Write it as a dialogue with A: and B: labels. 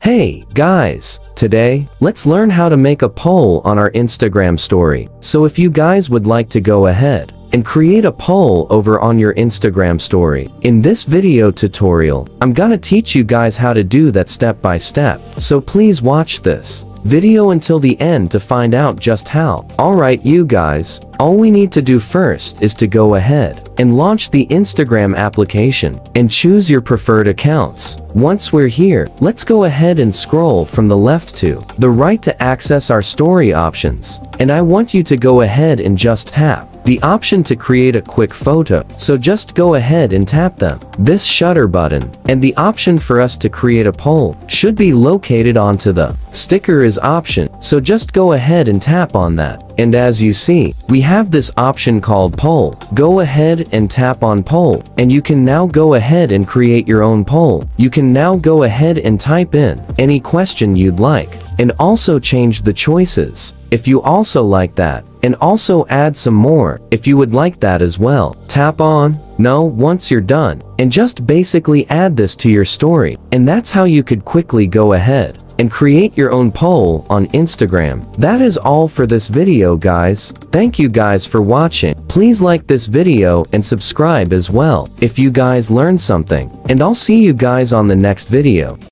A: Hey, guys! Today, let's learn how to make a poll on our Instagram story. So if you guys would like to go ahead and create a poll over on your Instagram story. In this video tutorial, I'm gonna teach you guys how to do that step by step. So please watch this video until the end to find out just how. Alright you guys, all we need to do first is to go ahead and launch the Instagram application and choose your preferred accounts. Once we're here, let's go ahead and scroll from the left to the right to access our story options. And I want you to go ahead and just tap the option to create a quick photo, so just go ahead and tap them. This shutter button and the option for us to create a poll should be located onto the sticker is option, so just go ahead and tap on that. And as you see, we have this option called poll. Go ahead and tap on poll, and you can now go ahead and create your own poll. You can now go ahead and type in any question you'd like, and also change the choices if you also like that, and also add some more if you would like that as well. Tap on no once you're done, and just basically add this to your story. And that's how you could quickly go ahead and create your own poll on Instagram. That is all for this video guys. Thank you guys for watching. Please like this video and subscribe as well if you guys learned something. And I'll see you guys on the next video.